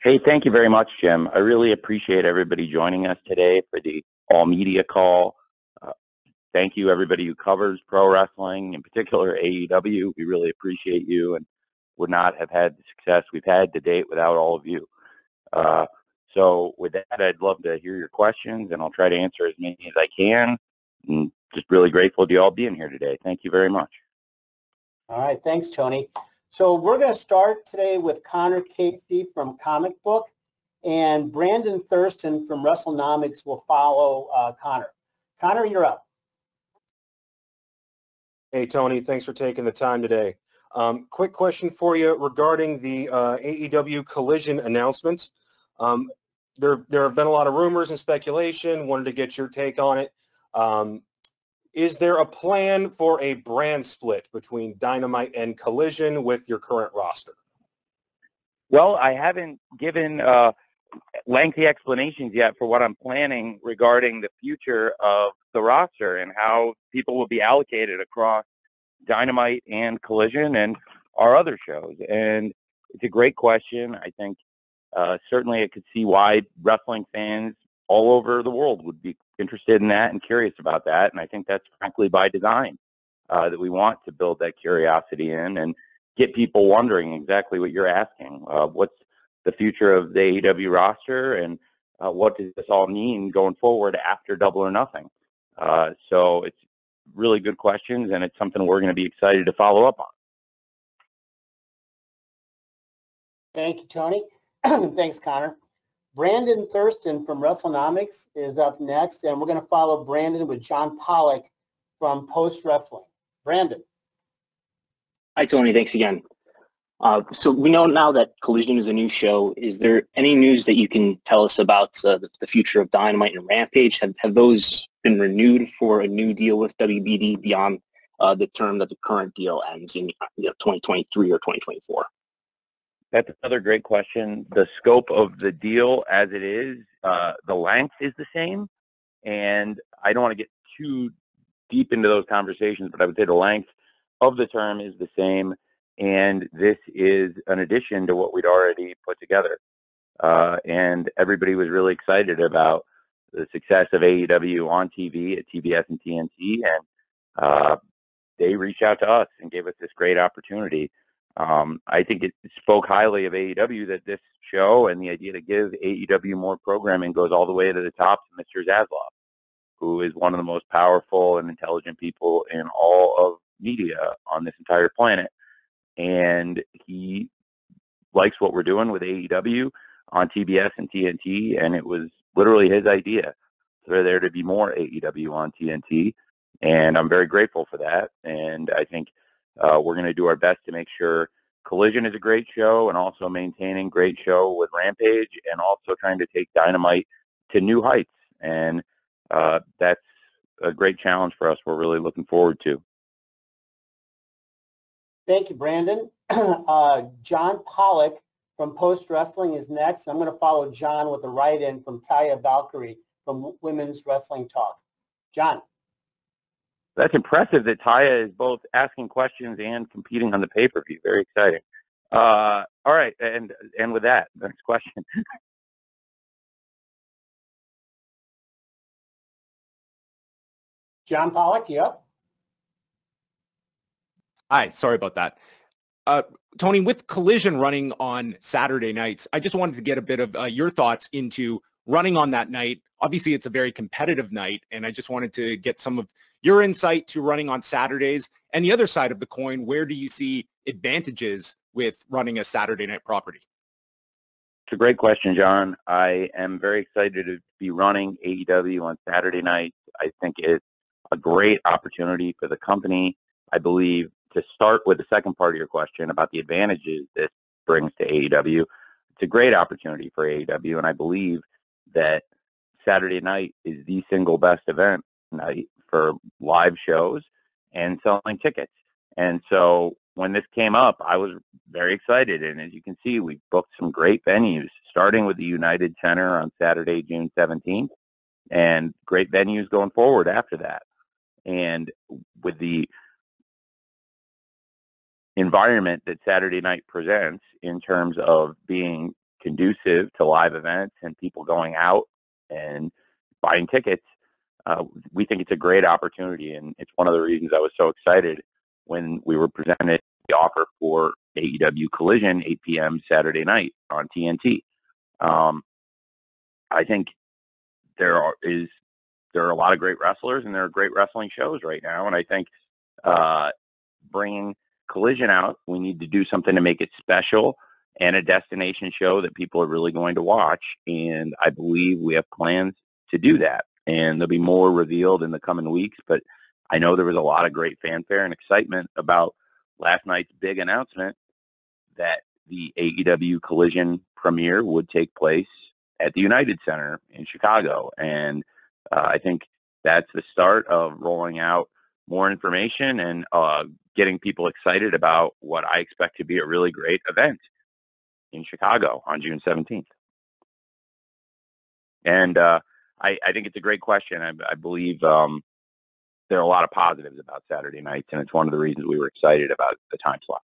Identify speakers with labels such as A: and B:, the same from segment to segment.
A: Hey, thank you very much, Jim. I really appreciate everybody joining us today for the all media call. Uh, Thank you, everybody who covers pro wrestling, in particular AEW. We really appreciate you and would not have had the success we've had to date without all of you. Uh, so with that, I'd love to hear your questions, and I'll try to answer as many as I can. And just really grateful to you all being here today. Thank you very much.
B: All right, thanks, Tony. So we're going to start today with Connor Casey from Comic Book, and Brandon Thurston from WrestleNomics will follow Connor. Connor, you're up.
C: Hey, Tony, thanks for taking the time today. Quick question for you regarding the AEW Collision announcement. There have been a lot of rumors and speculation. Wanted to get your take on it. Is there a plan for a brand split between Dynamite and Collision with your current roster?
A: Well, I haven't given lengthy explanations yet for what I'm planning regarding the future of the roster and how people will be allocated across Dynamite and Collision and our other shows. And it's a great question. I think certainly I could see why wrestling fans all over the world would be interested in that and curious about that. And I think that's frankly by design, that we want to build that curiosity in and get people wondering exactly what you're asking. What's the future of the AEW roster, and what does this all mean going forward after Double or Nothing? So it's really good questions, and it's something we're going to be excited to follow up on.
B: Thank you, Tony. Thanks, Connor. Brandon Thurston from WrestleNomics is up next, and we're going to follow Brandon with John Pollock from Post Wrestling. Brandon.
D: Hi, Tony. Thanks again. So we know now that Collision is a new show. Is there any news that you can tell us about the future of Dynamite and Rampage? Have those been renewed for a new deal with WBD beyond the term that the current deal ends in 2023 or 2024?
A: That's another great question. The scope of the deal as it is, the length is the same, and I don't want to get too deep into those conversations, but I would say the length of the term is the same, and this is an addition to what we'd already put together. And everybody was really excited about the success of AEW on TV at TBS and TNT, and they reached out to us and gave us this great opportunity. I think it spoke highly of AEW that this show and the idea to give AEW more programming goes all the way to the top to Mr. Zaslav, who is one of the most powerful and intelligent people in all of media on this entire planet. And he likes what we're doing with AEW on TBS and TNT, and it was literally his idea for there to be more AEW on TNT, and I'm very grateful for that. And I think we're going to do our best to make sure Collision is a great show and also maintaining great show with Rampage and also trying to take Dynamite to new heights. And that's a great challenge for us. We're really looking forward to.
B: Thank you, Brandon. John Pollock from Post Wrestling is next. I'm going to follow John with a write-in from Taya Valkyrie from Women's Wrestling Talk. John.
A: That's impressive that Taya is both asking questions and competing on the pay-per-view. Very exciting. All right, and with that, next question.
B: John Pollock, you up?
E: Hi, sorry about that. Tony, with Collision running on Saturday nights, I just wanted to get a bit of your thoughts into running on that night. Obviously, it's a very competitive night, and I just wanted to get some of your insight to running on Saturdays. And the other side of the coin, where do you see advantages with running a Saturday night property?
A: It's a great question, John. I am very excited to be running AEW on Saturday nights. I think it's a great opportunity for the company. I believe, to start with the second part of your question about the advantages this brings to AEW, it's a great opportunity for AEW, and I believe that Saturday night is the single best event night for live shows and selling tickets. And so when this came up, I was very excited. And as you can see, we booked some great venues, starting with the United Center on Saturday, June 17th, and great venues going forward after that. And with the environment that Saturday night presents in terms of being conducive to live events and people going out and buying tickets, we think it's a great opportunity, and it's one of the reasons I was so excited when we were presented the offer for AEW Collision 8 p.m. Saturday night on TNT. I think there are a lot of great wrestlers, and there are great wrestling shows right now, and I think bringing Collision out, we need to do something to make it special and a destination show that people are really going to watch, and I believe we have plans to do that, and there'll be more revealed in the coming weeks, but I know there was a lot of great fanfare and excitement about last night's big announcement that the AEW Collision premiere would take place at the United Center in Chicago, and I think that's the start of rolling out more information and getting people excited about what I expect to be a really great event in Chicago on June 17th. And I think it's a great question. I believe there are a lot of positives about Saturday nights, and it's one of the reasons we were excited about the time slot.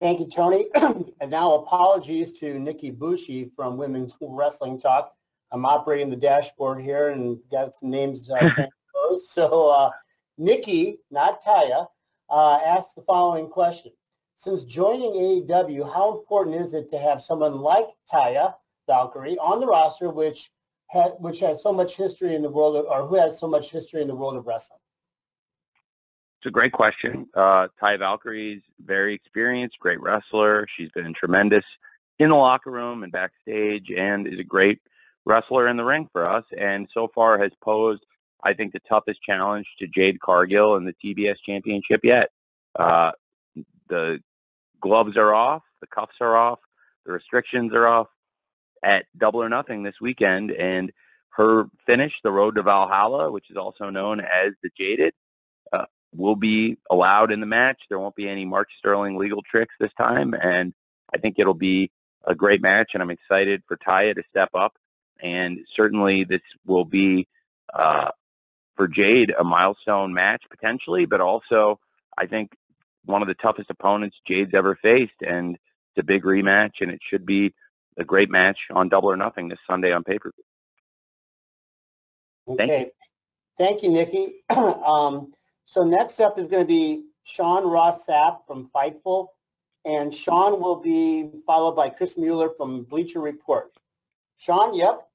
B: Thank you, Tony. And now apologies to Nikki Bushi from Women's Wrestling Talk. I'm operating the dashboard here and got some names transposed. So Nikki, not Taya, asked the following question. Since joining AEW, how important is it to have someone like Taya Valkyrie on the roster, which has so much history in the world of, or who has so much history in the world of wrestling?
A: It's a great question. Taya Valkyrie's very experienced, great wrestler. She's been tremendous in the locker room and backstage, and is a great wrestler in the ring for us, and so far has posed, I think, the toughest challenge to Jade Cargill in the TBS Championship yet. The gloves are off, the cuffs are off, the restrictions are off at Double or Nothing this weekend, and her finish, the Road to Valhalla, which is also known as the Jaded, will be allowed in the match. There won't be any Mark Sterling legal tricks this time, and I think it'll be a great match, and I'm excited for Taya to step up, and certainly this will be, for Jade, a milestone match potentially, but also I think one of the toughest opponents Jade's ever faced, and it's a big rematch, and it should be a great match on Double or Nothing this Sunday on pay-per-view.
B: Okay. Thank you, Nikki. So next up is going to be Sean Ross Sapp from Fightful, and Sean will be followed by Chris Mueller from Bleacher Report. Sean, yep.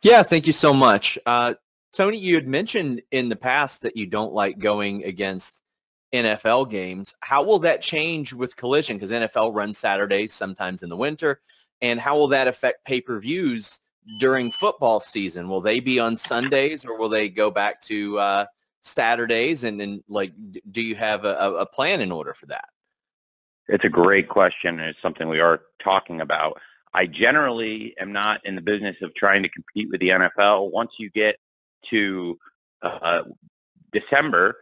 F: Yeah, thank you so much. Tony, you had mentioned in the past that you don't like going against NFL games. How will that change with Collision? Because NFL runs Saturdays, sometimes in the winter. And how will that affect pay-per-views during football season? Will they be on Sundays, or will they go back to Saturdays? And then, like, do you have a plan in order for that?
A: It's a great question, and it's something we are talking about. I generally am not in the business of trying to compete with the NFL. Once you get to December,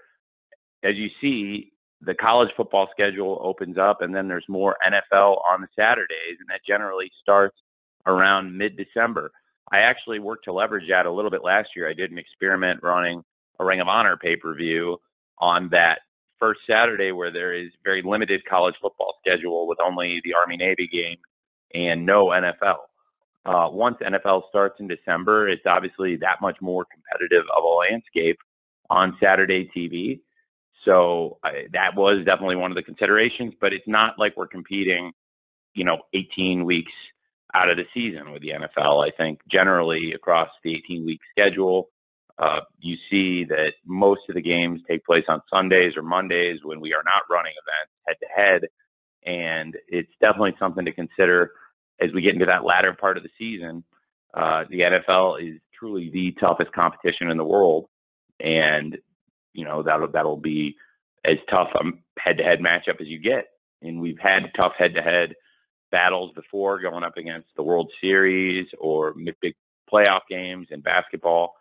A: as you see, the college football schedule opens up, and then there's more NFL on the Saturdays, and that generally starts around mid-December. I actually worked to leverage that a little bit last year. I did an experiment running a Ring of Honor pay-per-view on that first Saturday where there is very limited college football schedule with only the Army-Navy game and no NFL. Once NFL starts in December, it's obviously that much more competitive of a landscape on Saturday TV. So that was definitely one of the considerations, but it's not like we're competing, 18 weeks out of the season with the NFL. I think generally across the 18-week schedule, you see that most of the games take place on Sundays or Mondays when we are not running events head-to-head, and it's definitely something to consider as we get into that latter part of the season. The NFL is truly the toughest competition in the world, and that'll be as tough a head-to-head matchup as you get. And we've had tough head-to-head battles before, going up against the World Series or big playoff games in basketball,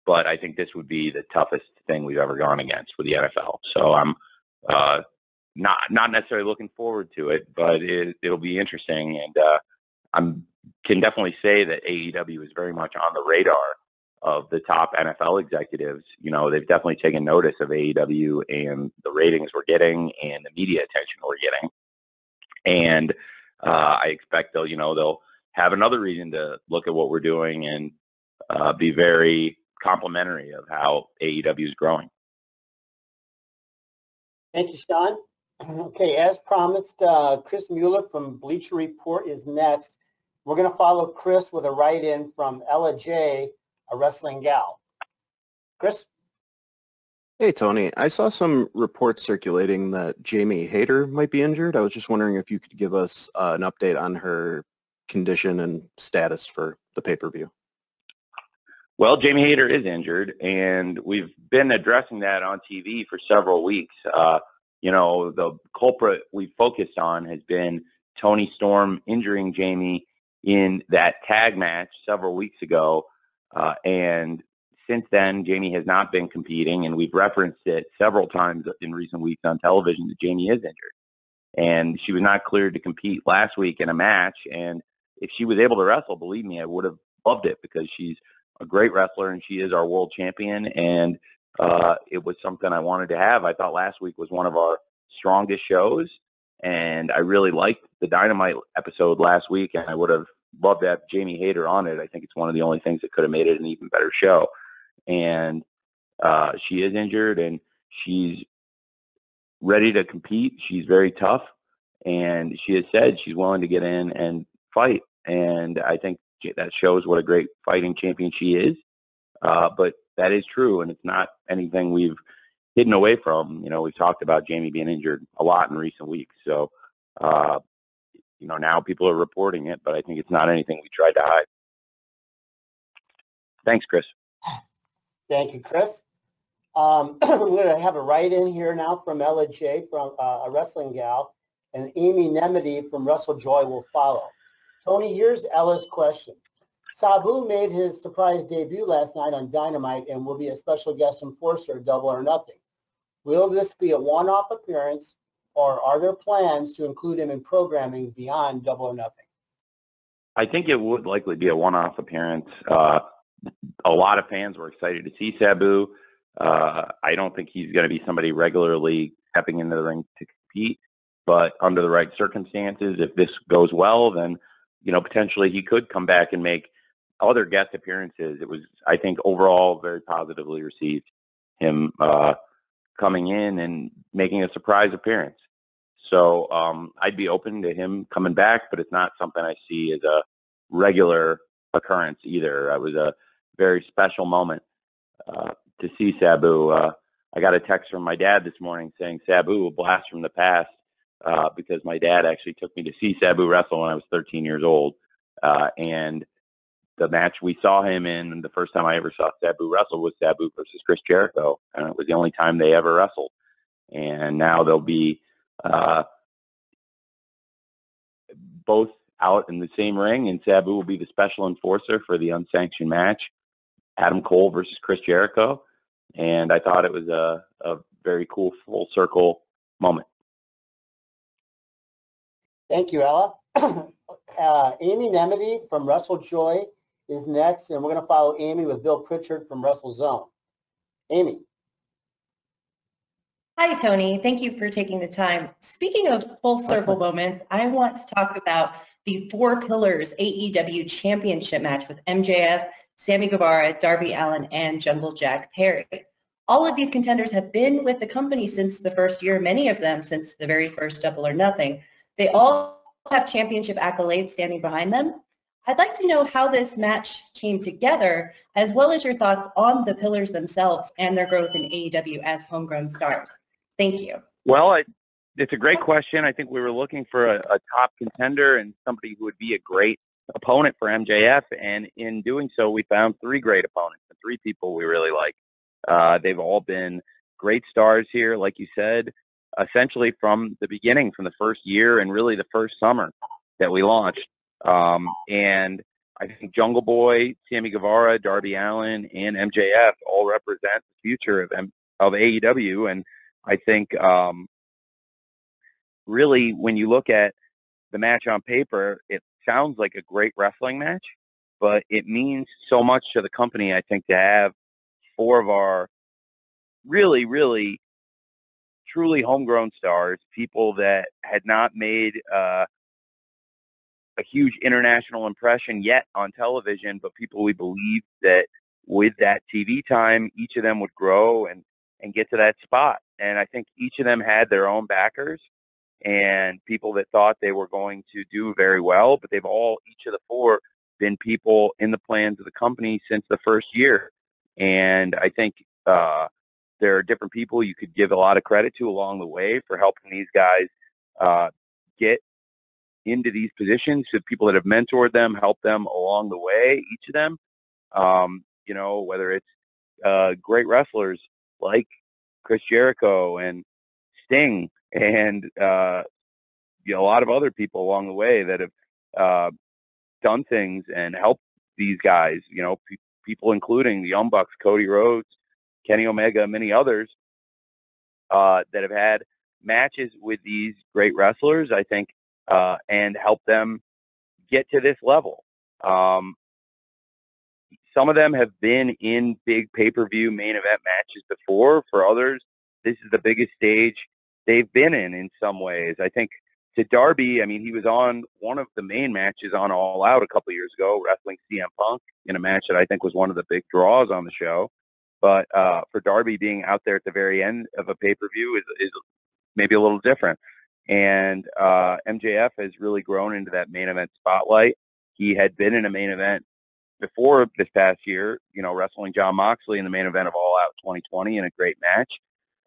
A: but I think this would be the toughest thing we've ever gone against with the NFL. So I'm not necessarily looking forward to it, but it'll be interesting, and can definitely say that AEW is very much on the radar of the top NFL executives. They've definitely taken notice of AEW and the ratings we're getting and the media attention we're getting. And I expect they'll have another reason to look at what we're doing and be very complimentary of how AEW is growing.
B: Thank you, Sean. Okay, as promised, Chris Mueller from Bleacher Report is next. We're going to follow Chris with a write-in from Ella J, a wrestling gal. Chris?
G: Hey, Tony. I saw some reports circulating that Jamie Hayter might be injured. I was just wondering if you could give us an update on her condition and status for the pay-per-view.
A: Well, Jamie Hayter is injured, and we've been addressing that on TV for several weeks. The culprit we focused on has been Tony Storm injuring Jamie in that tag match several weeks ago. And since then, Jamie has not been competing, and we've referenced it several times in recent weeks on television that Jamie is injured. And she was not cleared to compete last week in a match. And if she was able to wrestle, believe me, I would have loved it because she's a great wrestler and she is our world champion. And it was something I wanted to have. I thought last week was one of our strongest shows, and I really liked the Dynamite episode last week, and I would have loved to have Jamie Hayter on it. I think it's one of the only things that could have made it an even better show. And she is injured, and she's ready to compete. She's very tough, and she has said she's willing to get in and fight. And I think that shows what a great fighting champion she is. But that is true, and it's not anything we've hidden away from. We've talked about Jamie being injured a lot in recent weeks. So, now people are reporting it, but I think it's not anything we tried to hide. Thanks, Chris.
B: Thank you, Chris. We're going to have a write-in here now from Ella J, from a wrestling gal, and Amy Nemedy from Russell Joy will follow. Tony, here's Ella's question. Sabu made his surprise debut last night on Dynamite and will be a special guest enforcer at Double or Nothing. Will this be a one-off appearance, or are there plans to include him in programming beyond Double or Nothing?
A: I think it would likely be a one-off appearance. A lot of fans were excited to see Sabu. I don't think he's going to be somebody regularly stepping into the ring to compete, but under the right circumstances, if this goes well, then potentially he could come back and make other guest appearances. It was, I think, overall very positively received, him coming in and making a surprise appearance. So I'd be open to him coming back, but it's not something I see as a regular occurrence either. It was a very special moment to see Sabu. I got a text from my dad this morning saying Sabu, a blast from the past, because my dad actually took me to see Sabu wrestle when I was 13 years old. And the match we saw him in, the first time I ever saw Sabu wrestle, was Sabu versus Chris Jericho. And it was the only time they ever wrestled. And now they'll be both out in the same ring, and Sabu will be the special enforcer for the unsanctioned match, Adam Cole versus Chris Jericho. And I thought it was a very cool full circle moment.
B: Thank you, Ella. Amy Nemedy from Russell Joy is next, and we're going to follow Amy with Bill Pritchard from Russell Zone. Amy.
H: Hi, Tony. Thank you for taking the time. Speaking of full circle moments, I want to talk about the Four Pillars AEW Championship match with MJF, Sammy Guevara, Darby Allin, and Jungle Jack Perry. All of these contenders have been with the company since the first year, many of them since the very first Double or Nothing. They all have championship accolades standing behind them. I'd like to know how this match came together, as well as your thoughts on the pillars themselves and their growth in AEW as homegrown stars. Thank you.
A: Well, it's a great question. I think we were looking for a top contender and somebody who would be a great opponent for MJF, and in doing so, we found three great opponents and three people we really like. They've all been great stars here, like you said, essentially from the beginning, from the first year and really the first summer that we launched. And I think Jungle Boy, Sammy Guevara, Darby Allin, and MJF all represent the future of AEW. And I think really when you look at the match on paper, it sounds like a great wrestling match, but it means so much to the company, I think, to have four of our really, really truly homegrown stars, people that had not made a huge international impression yet on television, but people we believed that with that TV time, each of them would grow and get to that spot. And I think each of them had their own backers and people that thought they were going to do very well, but they've all, each of the four, been people in the plans of the company since the first year. And I think there are different people you could give a lot of credit to along the way for helping these guys get into these positions. So people that have mentored them, helped them along the way, each of them, you know, whether it's great wrestlers like Chris Jericho and Sting and you know, a lot of other people along the way that have done things and helped these guys, you know, people including the Young Bucks, Cody Rhodes, Kenny Omega, many others that have had matches with these great wrestlers, I think, and help them get to this level. Some of them have been in big pay-per-view main event matches before. For others, this is the biggest stage they've been in some ways. I think to Darby, I mean, he was on one of the main matches on All Out a couple of years ago, wrestling CM Punk in a match that I think was one of the big draws on the show. But for Darby, being out there at the very end of a pay-per-view is maybe a little different. And MJF has really grown into that main event spotlight. He had been in a main event before this past year, you know, wrestling Jon Moxley in the main event of All Out 2020 in a great match.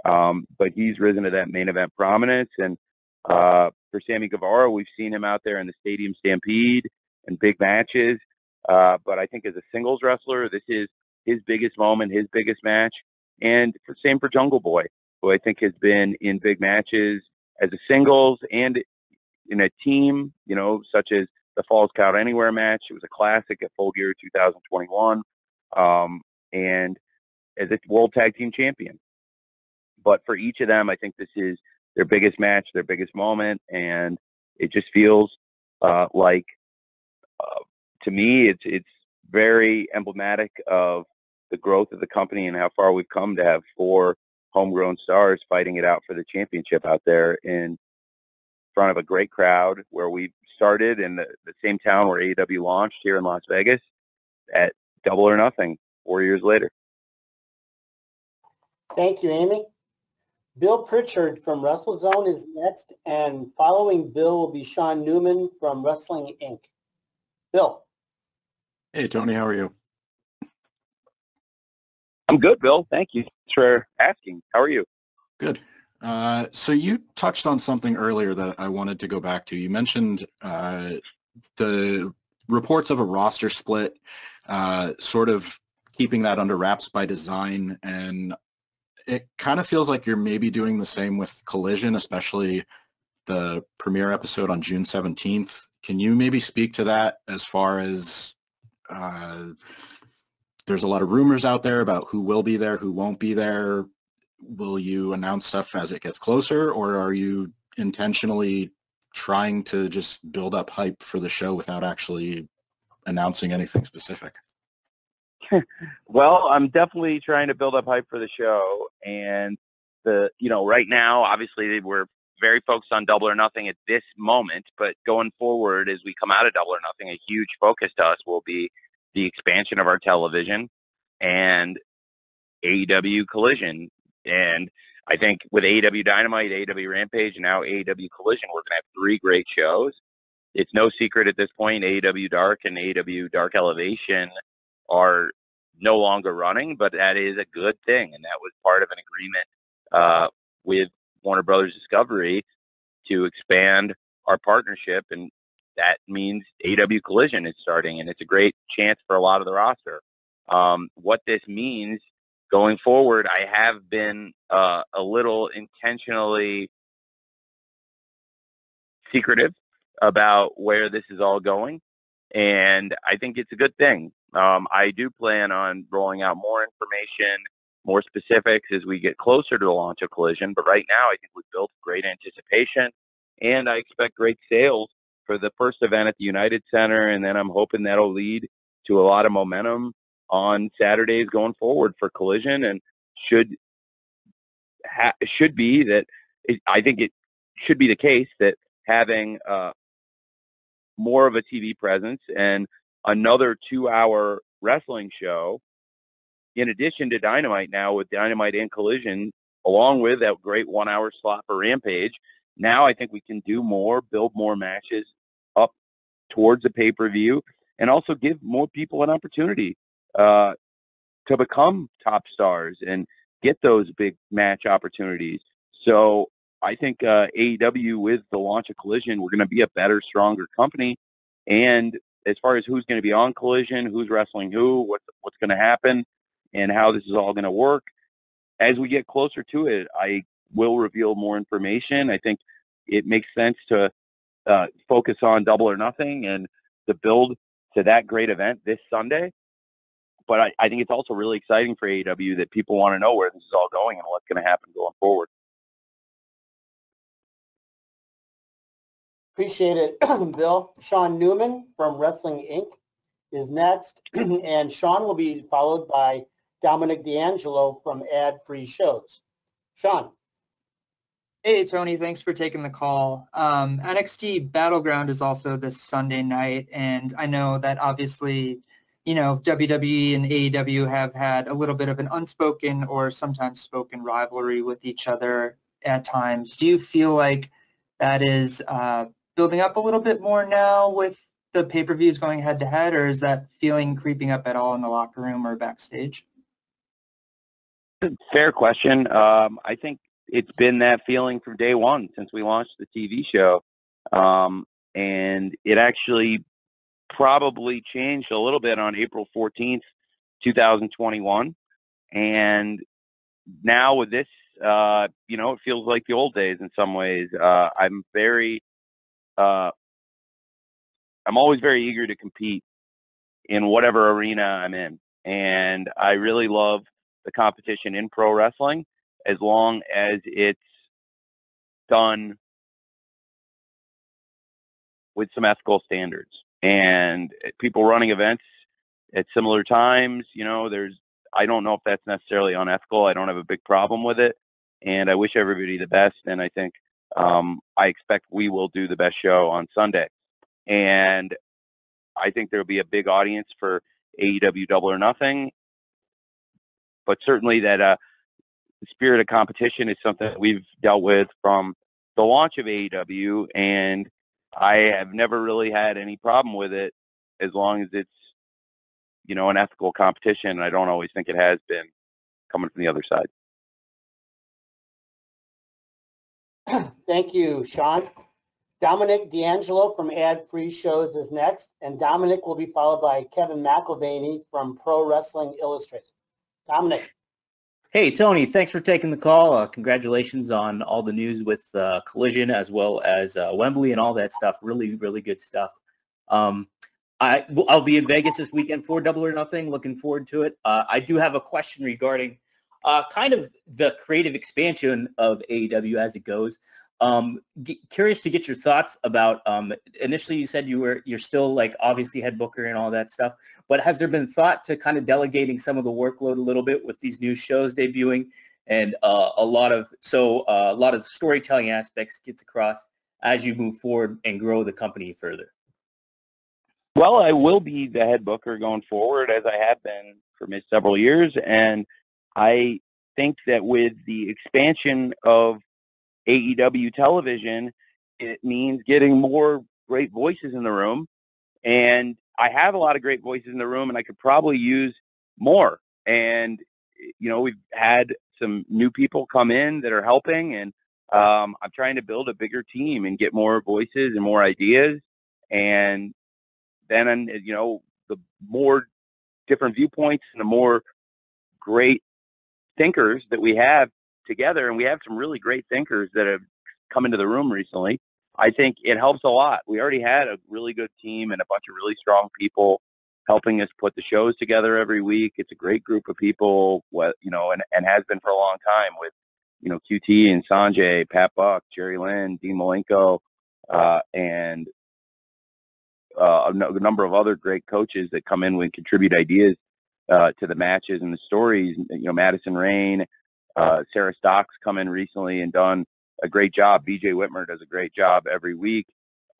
A: But he's risen to that main event prominence. And for Sammy Guevara, we've seen him out there in the Stadium Stampede and big matches. But I think as a singles wrestler, this is his biggest moment, his biggest match. And same for Jungle Boy, who I think has been in big matches as a singles and in a team, you know, such as the Falls Count Anywhere match. It was a classic at Full Gear 2021, and as a World Tag Team Champion. But for each of them, I think this is their biggest match, their biggest moment, and it just feels like, to me, it's very emblematic of the growth of the company and how far we've come to have four homegrown stars fighting it out for the championship out there in front of a great crowd where we started in the same town where AEW launched here in Las Vegas at Double or Nothing 4 years later.
B: Thank you, Amy. Bill Pritchard from WrestleZone is next, and following Bill will be Sean Newman from Wrestling Inc. Bill.
I: Hey, Tony, how are you?
A: I'm good, Bill. Thank you for asking. How are you?
I: Good. So you touched on something earlier that I wanted to go back to. You mentioned the reports of a roster split, sort of keeping that under wraps by design, and it kind of feels like you're maybe doing the same with Collision, especially the premiere episode on June 17th. Can you maybe speak to that as far as there's a lot of rumors out there about who will be there, who won't be there? Will you announce stuff as it gets closer, or are you intentionally trying to just build up hype for the show without actually announcing anything specific?
A: Well, I'm definitely trying to build up hype for the show, and right now, obviously, we're very focused on Double or Nothing at this moment, but going forward, as we come out of Double or Nothing, a huge focus to us will be the expansion of our television and AEW Collision. And I think with AEW Dynamite, AEW Rampage, and now AEW Collision, we're going to have three great shows. It's no secret at this point, AEW Dark and AEW Dark Elevation are no longer running, but that is a good thing. And that was part of an agreement with Warner Brothers Discovery to expand our partnership. And that means AEW Collision is starting, and it's a great chance for a lot of the roster. What this means going forward, I have been a little intentionally secretive about where this is all going, and I think it's a good thing. I do plan on rolling out more information, more specifics as we get closer to the launch of Collision, but right now I think we've built great anticipation, and I expect great sales for the first event at the United Center, and then I'm hoping that'll lead to a lot of momentum on Saturdays going forward for Collision, and should should be that I think it should be the case that having more of a TV presence and another 2-hour wrestling show, in addition to Dynamite now with Dynamite and Collision, along with that great 1-hour slot for Rampage. Now I think we can do more, build more matches up towards the pay-per-view, and also give more people an opportunity to become top stars and get those big match opportunities. So I think AEW, with the launch of Collision, we're going to be a better, stronger company. And as far as who's going to be on Collision, who's wrestling who, what's going to happen, and how this is all going to work, as we get closer to it, I will reveal more information. I think it makes sense to focus on Double or Nothing and the build to that great event this Sunday. But I think it's also really exciting for AEW that people want to know where this is all going and what's going to happen going forward.
B: Appreciate it, Bill. Sean Newman from Wrestling Inc. is next, and Sean will be followed by Dominic D'Angelo from Ad Free Shows. Sean.
J: Hey, Tony. Thanks for taking the call. NXT Battleground is also this Sunday night, and I know that obviously, you know, WWE and AEW have had a little bit of an unspoken or sometimes spoken rivalry with each other at times. Do you feel like that is building up a little bit more now with the pay-per-views going head-to-head, or is that feeling creeping up at all in the locker room or backstage?
A: Fair question. I think it's been that feeling from day one since we launched the TV show. And it actually probably changed a little bit on April 14th, 2021. And now with this, you know, it feels like the old days in some ways. I'm always very eager to compete in whatever arena I'm in. And I really love the competition in pro wrestling as long as it's done with some ethical standards. And people running events at similar times, you know, I don't know if that's necessarily unethical. I don't have a big problem with it. And I wish everybody the best. And I think I expect we will do the best show on Sunday. And I think there'll be a big audience for AEW Double or Nothing. But certainly that the spirit of competition is something that we've dealt with from the launch of AEW. And I have never really had any problem with it as long as it's, you know, an ethical competition. I don't always think it has been coming from the other side.
B: Thank you, Sean. Dominic D'Angelo from Ad Free Shows is next, and Dominic will be followed by Kevin McElvaney from Pro Wrestling Illustrated. Dominic.
K: Hey, Tony, thanks for taking the call. Congratulations on all the news with Collision as well as Wembley and all that stuff. Really, really good stuff. I'll be in Vegas this weekend for Double or Nothing. Looking forward to it. I do have a question regarding kind of the creative expansion of AEW as it goes. Curious to get your thoughts about, initially you said you're still like obviously head booker and all that stuff, but has there been thought to kind of delegating some of the workload a little bit with these new shows debuting and a lot of storytelling aspects gets across as you move forward and grow the company further?
A: Well, I will be the head booker going forward, as I have been for several years, and I think that with the expansion of AEW television, it means getting more great voices in the room. And I have a lot of great voices in the room, and I could probably use more. And, you know, we've had some new people come in that are helping, and I'm trying to build a bigger team and get more voices and more ideas. And then, you know, the more different viewpoints and the more great thinkers that we have together, and we have some really great thinkers that have come into the room recently, I think it helps a lot. We already had a really good team and a bunch of really strong people helping us put the shows together every week. It's a great group of people, you know, and has been for a long time with, you know, QT and Sanjay, Pat Buck, Jerry Lynn, Dean Malenko, and a number of other great coaches that come in and contribute ideas to the matches and the stories. You know, Madison Rain, Sarah Stock's come in recently and done a great job. BJ Whitmer does a great job every week.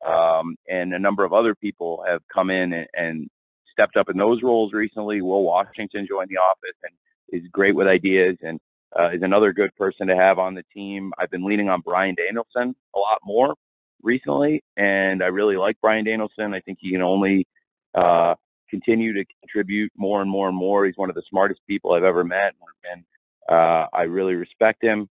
A: And a number of other people have come in and stepped up in those roles recently. Will Washington joined the office and is great with ideas and is another good person to have on the team. I've been leaning on Brian Danielson a lot more recently, and I really like Brian Danielson. I think he can only continue to contribute more and more and more. He's one of the smartest people I've ever met, and I really respect him.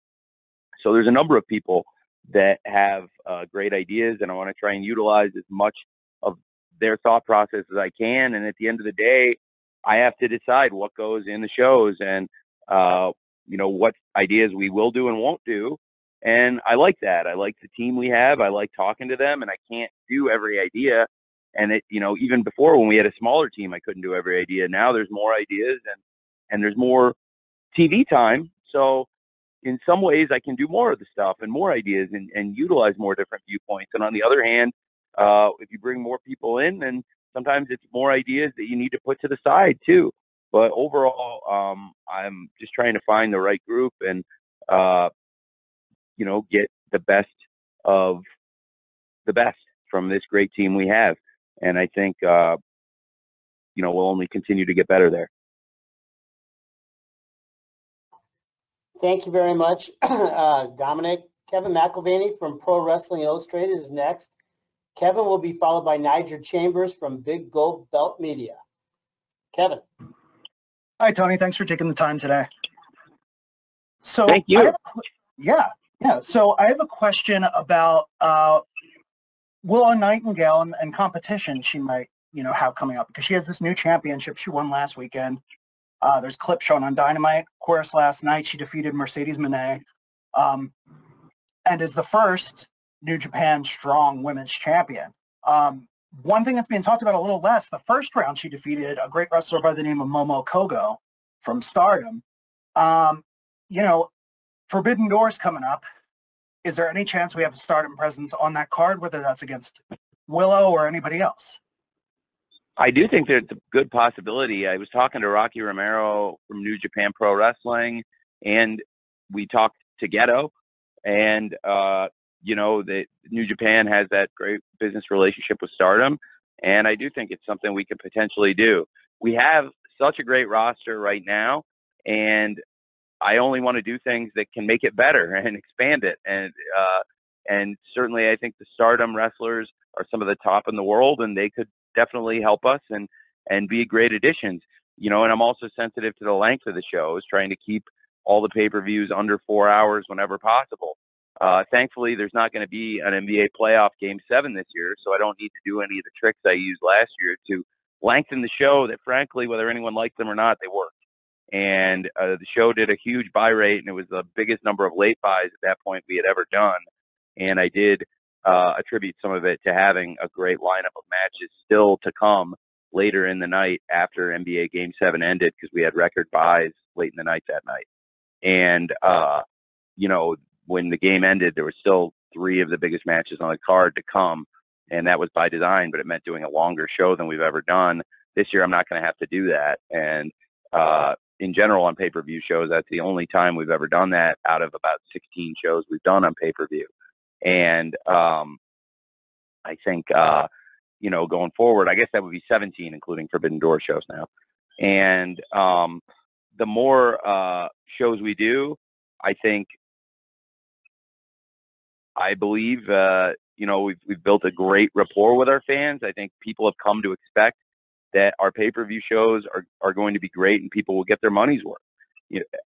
A: So there's a number of people that have great ideas, and I want to try and utilize as much of their thought process as I can. And at the end of the day, I have to decide what goes in the shows and, what ideas we will do and won't do. And I like that. I like the team we have. I like talking to them, and I can't do every idea. And even before when we had a smaller team, I couldn't do every idea. Now there's more ideas and there's more TV time. So in some ways I can do more of the stuff and more ideas and utilize more different viewpoints. And on the other hand, if you bring more people in, then sometimes it's more ideas that you need to put to the side too. But overall, I'm just trying to find the right group and, get the best of the best from this great team we have. And I think, we'll only continue to get better there.
B: Thank you very much, Dominic. Kevin McElvaney from Pro Wrestling Illustrated is next. Kevin will be followed by Nigel Chambers from Big Gold Belt Media. Kevin.
L: Hi, Tony. Thanks for taking the time today. So,
A: thank you.
L: Yeah. So I have a question about Willow Nightingale and competition she might, have coming up, because she has this new championship she won last weekend. There's clips shown on Dynamite. Of course, last night she defeated Mercedes Moné, and is the first New Japan Strong Women's Champion. One thing that's being talked about a little less, the first round she defeated a great wrestler by the name of Momo Kogo from Stardom. Forbidden Door's coming up. Is there any chance we have a Stardom presence on that card, whether that's against Willow or anybody else?
A: I do think there's a good possibility. I was talking to Rocky Romero from New Japan Pro Wrestling, and we talked to Ghetto, and, that New Japan has that great business relationship with Stardom, and I do think it's something we could potentially do. We have such a great roster right now, and I only want to do things that can make it better and expand it. And certainly I think the Stardom wrestlers are some of the top in the world, and they could definitely help us and be great additions. And I'm also sensitive to the length of the shows, trying to keep all the pay-per-views under 4 hours whenever possible. Thankfully, there's not going to be an NBA playoff Game 7 this year, so I don't need to do any of the tricks I used last year to lengthen the show that, frankly, whether anyone liked them or not, they worked. And the show did a huge buy rate, and it was the biggest number of late buys at that point we had ever done. And I did attribute some of it to having a great lineup of matches still to come later in the night after NBA Game 7 ended, because we had record buys late in the night that night. And, when the game ended, there were still 3 of the biggest matches on the card to come, and that was by design, but it meant doing a longer show than we've ever done. This year I'm not going to have to do that. And in general on pay-per-view shows, that's the only time we've ever done that out of about 16 shows we've done on pay-per-view. And I think, going forward, I guess that would be 17, including Forbidden Door shows now. And the more shows we do, I believe, we've built a great rapport with our fans. I think people have come to expect that our pay-per-view shows are going to be great and people will get their money's worth.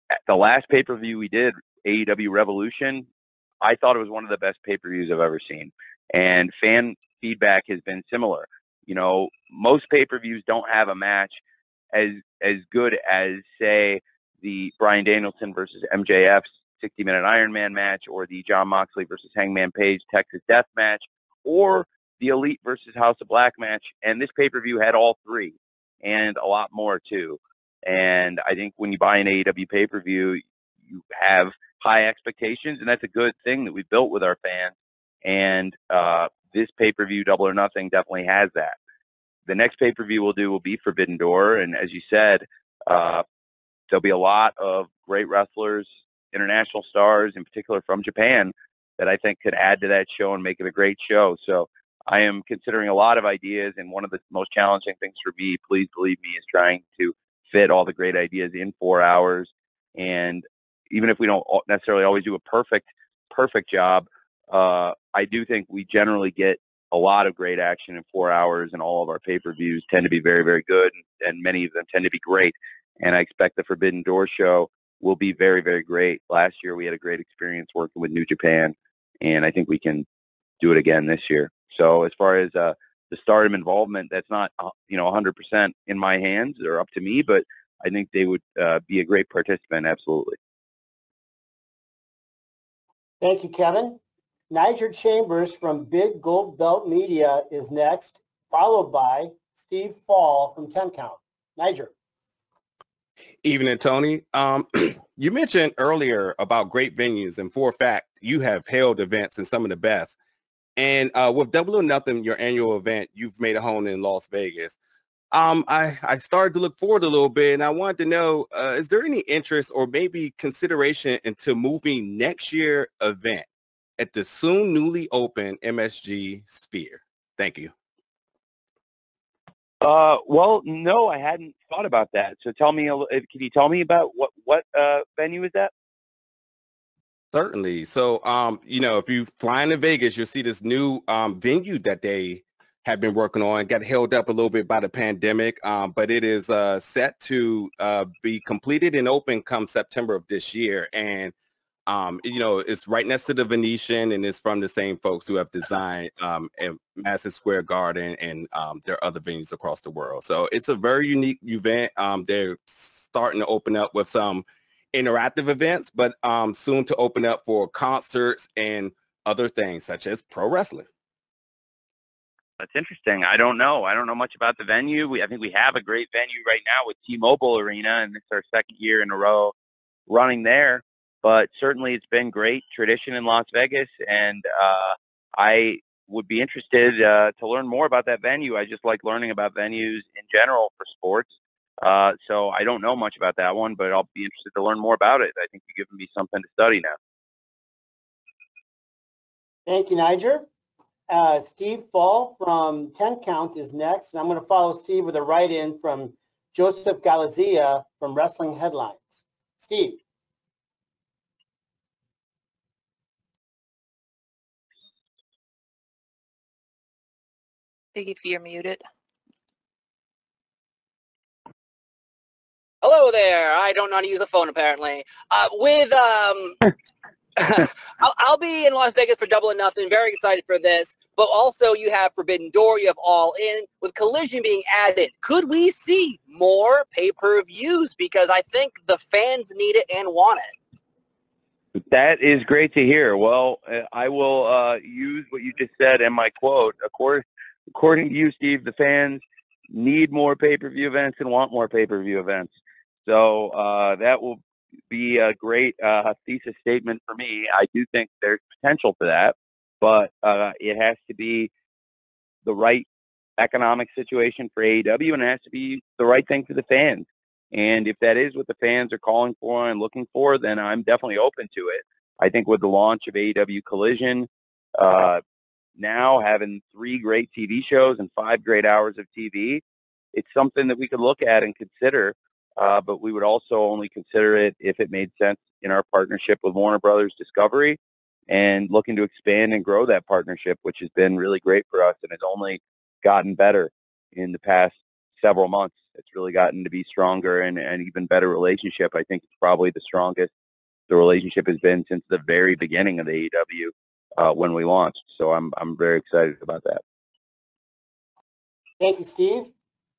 A: At the last pay-per-view we did, AEW Revolution, I thought it was one of the best pay-per-views I've ever seen. And fan feedback has been similar. Most pay-per-views don't have a match as good as, say, the Bryan Danielson versus MJF's 60-minute Iron Man match, or the Jon Moxley versus Hangman Page Texas Death match, or the Elite versus House of Black match. And this pay-per-view had all 3 and a lot more too. And I think when you buy an AEW pay-per-view, you have high expectations, and that's a good thing that we built with our fans. And this pay-per-view, Double or Nothing, definitely has that. The next pay-per-view we'll do will be Forbidden Door, and as you said, there'll be a lot of great wrestlers international stars, in particular from Japan, that I think could add to that show and make it a great show. So I am considering a lot of ideas, and one of the most challenging things for me, please believe me, is trying to fit all the great ideas in 4 hours. And even if we don't necessarily always do a perfect job, I do think we generally get a lot of great action in 4 hours, and all of our pay-per-views tend to be very, very good, and many of them tend to be great. And I expect the Forbidden Door show will be very, very great. Last year we had a great experience working with New Japan, and I think we can do it again this year. So as far as the Stardom involvement, that's not 100% in my hands or up to me, but I think they would be a great participant, absolutely.
B: Thank you, Kevin. Niger Chambers from Big Gold Belt Media is next, followed by Steve Fall from 10 Count. Niger.
M: Evening, Tony. You mentioned earlier about great venues, and for a fact, you have held events in some of the best. And with Double or Nothing, your annual event, you've made a home in Las Vegas. I started to look forward a little bit, and I wanted to know, is there any interest or maybe consideration into moving next year's event at the soon newly open MSG Sphere? Thank you.
A: Well, no, I hadn't thought about that. So tell me, can you tell me about what venue is that?
M: Certainly. So, if you fly into Vegas, you'll see this new venue that they have been working on. It got held up a little bit by the pandemic, but it is set to be completed and open come September of this year. And, it's right next to the Venetian, and it's from the same folks who have designed Madison Square Garden and their other venues across the world. So it's a very unique event. They're starting to open up with some interactive events, but soon to open up for concerts and other things such as pro wrestling.
A: That's interesting. I don't know much about the venue. I think we have a great venue right now with T-Mobile Arena, and it's our second year in a row running there. But certainly it's been great tradition in Las Vegas, and I would be interested to learn more about that venue. I just like learning about venues in general for sports. So I don't know much about that one, but I'll be interested to learn more about it. I think you're giving me something to study now.
B: Thank you, Niger. Steve Fall from 10 Count is next, and I'm going to follow Steve with a write-in from Joseph Galizia from Wrestling Headlines. Steve.
N: If you're muted.
O: Hello there. I don't know how to use the phone apparently. I'll be in Las Vegas for Double or Nothing. Very excited for this. But also you have Forbidden Door. You have All In. With Collision being added, could we see more pay-per-views? Because I think the fans need it and want it.
A: That is great to hear. Well, I will use what you just said in my quote. According to you, Steve, the fans need more pay-per-view events and want more pay-per-view events. So that will be a great thesis statement for me. I do think there's potential for that, but it has to be the right economic situation for AEW, and it has to be the right thing for the fans. And if that is what the fans are calling for and looking for, then I'm definitely open to it. I think with the launch of AEW Collision, now having 3 great TV shows and 5 great hours of TV, it's something that we could look at and consider, but we would also only consider it if it made sense in our partnership with Warner Brothers Discovery, and looking to expand and grow that partnership, which has been really great for us and has only gotten better in the past several months. It's really gotten to be stronger and even better relationship. I think it's probably the strongest the relationship has been since the very beginning of the AEW. When we launched. So I'm very excited about that.
B: Thank you, Steve.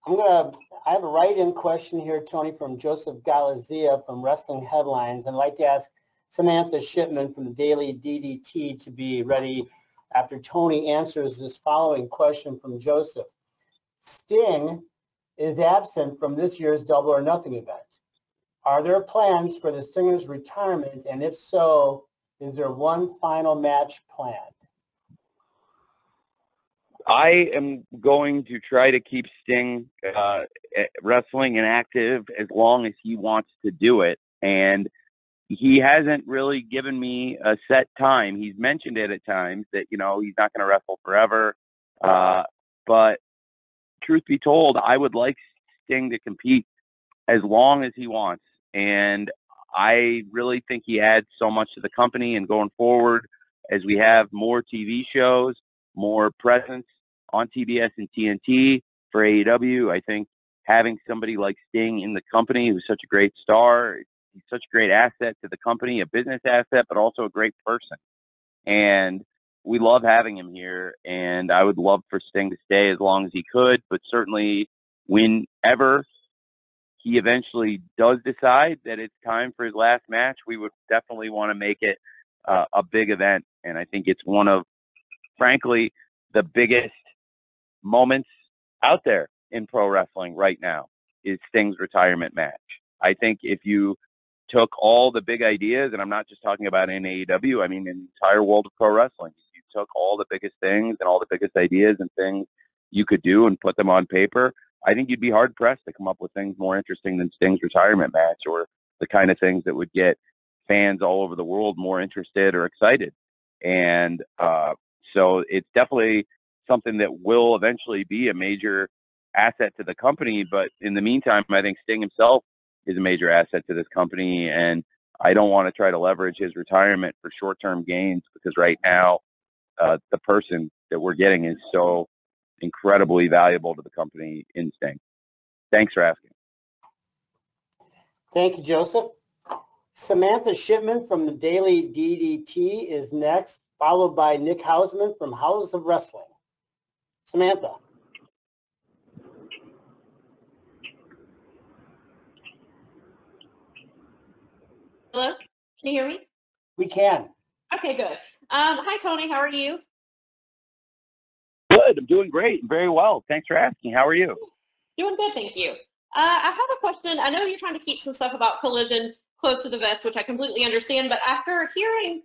B: I have a write-in question here, Tony, from Joseph Galizia from Wrestling Headlines. And I'd like to ask Samantha Shipman from the Daily DDT to be ready after Tony answers this following question from Joseph. Sting is absent from this year's Double or Nothing event. Are there plans for the Stinger's retirement? And if so, is there one final match planned?
A: I am going to try to keep Sting wrestling and active as long as he wants to do it. And he hasn't really given me a set time. He's mentioned it at times that, you know, he's not going to wrestle forever. But truth be told, I would like Sting to compete as long as he wants. And I really think he adds so much to the company, and going forward, as we have more TV shows, more presence on TBS and TNT for AEW, I think having somebody like Sting in the company, who's such a great star, he's such a great asset to the company, a business asset, but also a great person. And we love having him here, and I would love for Sting to stay as long as he could, but certainly whenever he eventually does decide that it's time for his last match, we would definitely want to make it a big event. And I think it's one of, frankly, the biggest moments out there in pro wrestling right now is Sting's retirement match. I think if you took all the big ideas, and I'm not just talking about in AEW, I mean in the entire world of pro wrestling, you took all the biggest things and all the biggest ideas and things you could do and put them on paper, I think you'd be hard-pressed to come up with things more interesting than Sting's retirement match, or the kind of things that would get fans all over the world more interested or excited. And so it's definitely something that will eventually be a major asset to the company. But in the meantime, I think Sting himself is a major asset to this company, and I don't want to try to leverage his retirement for short-term gains, because right now the person that we're getting is so incredibly valuable to the company in Sting. Thanks for asking.
B: Thank you, Joseph. Samantha Shipman from the Daily DDT is next, followed by Nick Hausman from House of Wrestling. Samantha.
N: Hello? Can you hear me?
B: We can.
N: Okay, good. Hi, Tony. How are you?
A: Good. I'm doing great. Very well. Thanks for asking. How are you?
N: Doing good, thank you. I have a question. I know you're trying to keep some stuff about Collision close to the vest, which I completely understand, but after hearing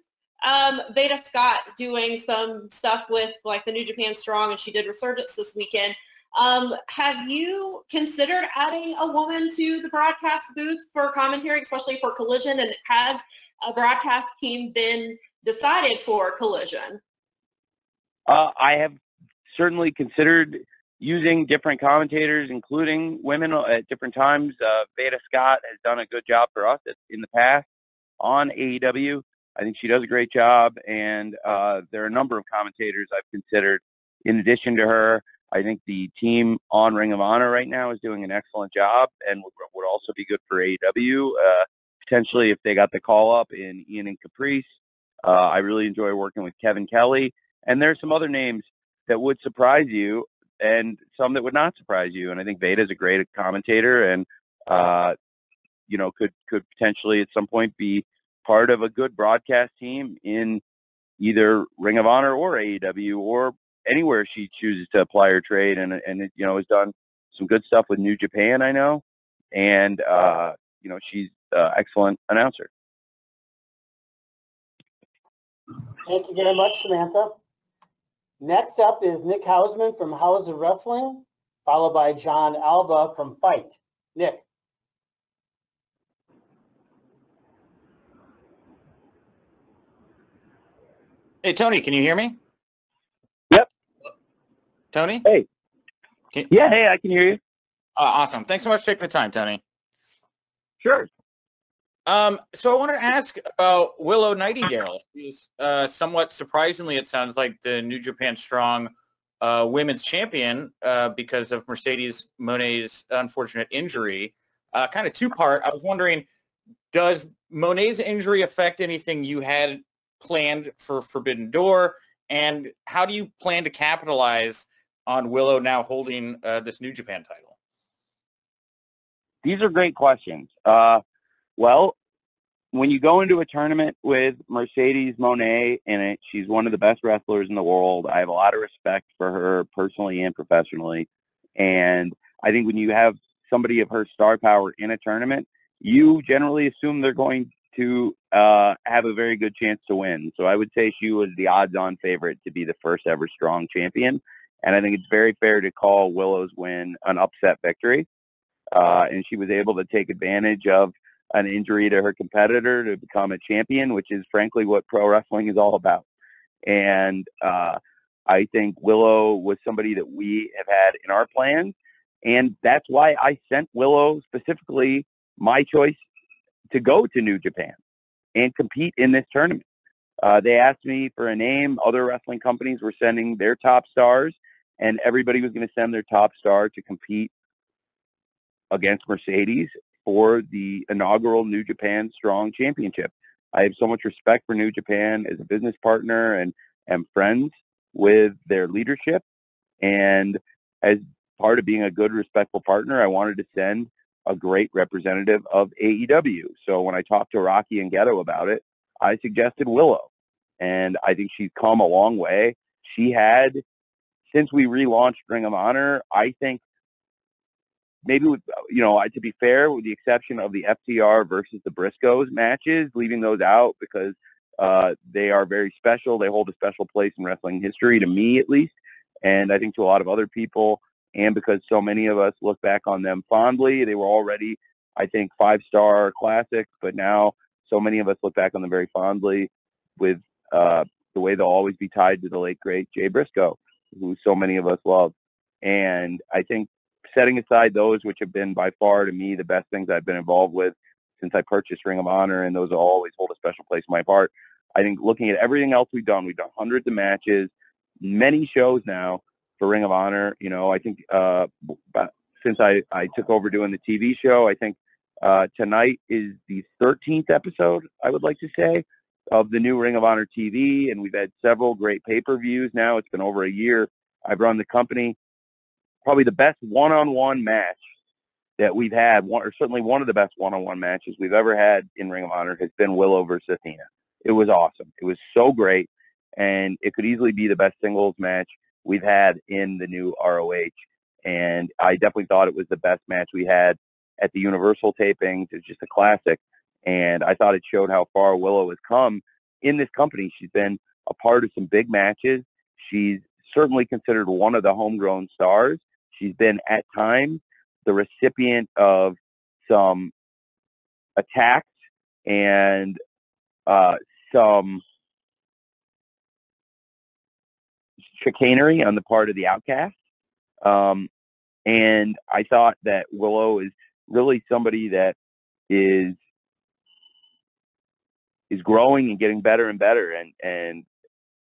N: Veda Scott doing some stuff with like the New Japan Strong, and she did Resurgence this weekend, have you considered adding a woman to the broadcast booth for commentary, especially for Collision, and has a broadcast team been decided for Collision?
A: I have certainly considered using different commentators, including women at different times. Veda Scott has done a good job for us in the past on AEW. I think she does a great job, and there are a number of commentators I've considered in addition to her. I think the team on Ring of Honor right now is doing an excellent job, and would also be good for AEW. Potentially, if they got the call up in Ian and Caprice. I really enjoy working with Kevin Kelly, and there are some other names that would surprise you and some that would not surprise you. And I think Veda is a great commentator, and you know, could potentially at some point be part of a good broadcast team in either Ring of Honor or AEW or anywhere she chooses to apply her trade. And you know, has done some good stuff with New Japan, I know, and you know, she's an excellent announcer.
B: Thank you very much, Samantha. Next up is Nick Hausman from House of Wrestling, followed by John Alba from Fight. Nick.
P: Hey, Tony, can you hear me?
A: Yep.
P: Tony?
A: Hey. Yeah, hey, I can hear you.
P: Awesome. Thanks so much for taking the time, Tony.
A: Sure.
P: So I wanted to ask about Willow Nightingale. She's somewhat surprisingly, it sounds like, the New Japan Strong women's champion because of Mercedes Moné's unfortunate injury. Kind of two-part. I was wondering, does Moné's injury affect anything you had planned for Forbidden Door? And how do you plan to capitalize on Willow now holding this New Japan title?
A: These are great questions. Well, when you go into a tournament with Mercedes Moné in it, she's one of the best wrestlers in the world. I have a lot of respect for her personally and professionally. And I think when you have somebody of her star power in a tournament, you generally assume they're going to have a very good chance to win. So I would say she was the odds-on favorite to be the first ever Strong champion. And I think it's very fair to call Willow's win an upset victory. And she was able to take advantage of an injury to her competitor to become a champion, which is frankly what pro wrestling is all about. And I think Willow was somebody that we have had in our plans, and that's why I sent Willow specifically my choice to go to New Japan and compete in this tournament. They asked me for a name. Other wrestling companies were sending their top stars, and everybody was going to send their top star to compete against Mercedes for the inaugural New Japan Strong Championship. I have so much respect for New Japan as a business partner and am friends with their leadership. And as part of being a good, respectful partner, I wanted to send a great representative of AEW. So when I talked to Rocky and Ghetto about it, I suggested Willow. And I think she's come a long way. She had, since we relaunched Ring of Honor, I think maybe, with, to be fair, with the exception of the FTR versus the Briscoes matches, leaving those out because they are very special. They hold a special place in wrestling history, to me at least, and I think to a lot of other people. And because so many of us look back on them fondly, they were already, I think, 5-star classics, but now so many of us look back on them very fondly with the way they'll always be tied to the late, great Jay Briscoe, who so many of us love. And I think setting aside those, which have been by far, to me, the best things I've been involved with since I purchased Ring of Honor, and those will always hold a special place in my heart. I think looking at everything else we've done hundreds of matches, many shows now for Ring of Honor. I think since I took over doing the TV show, I think tonight is the 13th episode, I would like to say, of the new Ring of Honor TV, and we've had several great pay-per-views now. It's been over a year. I've run the company. Probably the best one-on-one match that we've had, or certainly one of the best one-on-one matches we've ever had in Ring of Honor, has been Willow versus Athena. It was awesome. It was so great, and it could easily be the best singles match we've had in the new ROH. And I definitely thought it was the best match we had at the Universal tapings. It's just a classic. And I thought it showed how far Willow has come in this company. She's been a part of some big matches. She's certainly considered one of the homegrown stars. She's been, at times, the recipient of some attacks and some chicanery on the part of the Outcast. And I thought that Willow is really somebody that is growing and getting better and better. And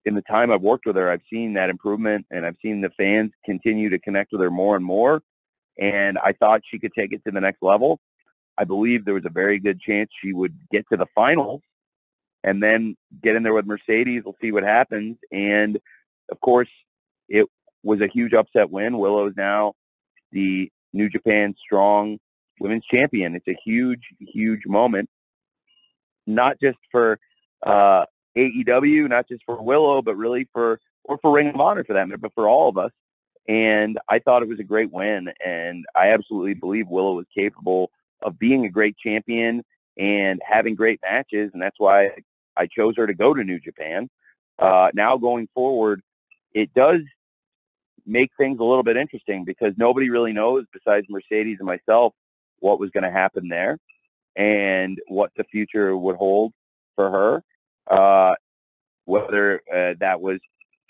A: in the time I've worked with her, I've seen that improvement, and I've seen the fans continue to connect with her more and more. And I thought she could take it to the next level. I believe there was a very good chance she would get to the finals and then get in there with Mercedes. We'll see what happens. And, of course, it was a huge upset win. Willow's now the New Japan Strong Women's Champion. It's a huge, huge moment, not just for AEW, not just for Willow, but really for Ring of Honor for that matter, but for all of us. And I thought it was a great win, and I absolutely believe Willow was capable of being a great champion and having great matches, and that's why I chose her to go to New Japan. Now going forward, it does make things a little bit interesting because nobody really knows besides Mercedes and myself what was going to happen there and what the future would hold for her, whether that was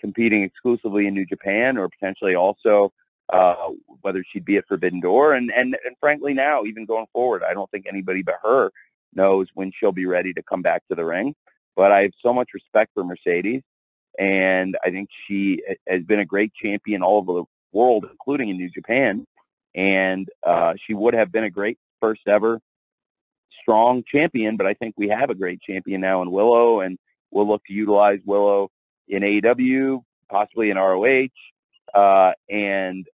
A: competing exclusively in New Japan or potentially also whether she'd be at Forbidden Door. And frankly now, even going forward, I don't think anybody but her knows when she'll be ready to come back to the ring. But I have so much respect for Mercedes, and I think she has been a great champion all over the world, including in New Japan. And she would have been a great first ever strong champion, but I think we have a great champion now in Willow, and we'll look to utilize Willow in AEW, possibly in ROH, and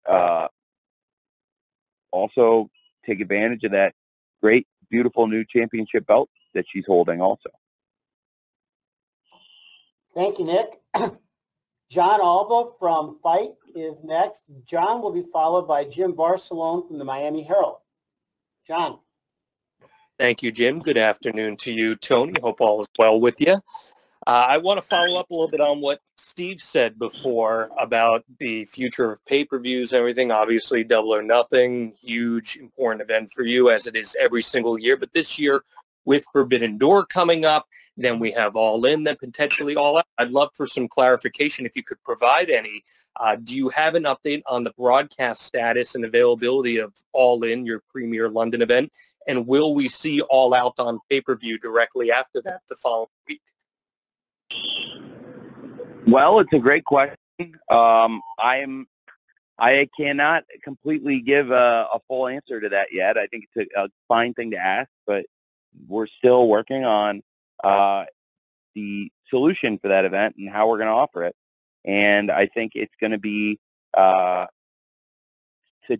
A: also take advantage of that great, beautiful new championship belt that she's holding also.
B: Thank you, Nick. John Alba from Fight is next. John will be followed by Jim Barcelone from the Miami Herald. John.
Q: Thank you, Jim. Good afternoon to you, Tony. Hope all is well with you. I want to follow up a little bit on what Steve said before about the future of pay-per-views and everything. Obviously, Double or Nothing, huge, important event for you, as it is every single year. But this year, with Forbidden Door coming up, then we have All In, then potentially All Out. I'd love for some clarification if you could provide any. Do you have an update on the broadcast status and availability of All In, your premier London event? And will we see All Out on pay-per-view directly after that the following week?
A: Well, it's a great question. I cannot completely give a full answer to that yet. I think it's a fine thing to ask, but we're still working on the solution for that event and how we're going to offer it. And I think it's going to be, to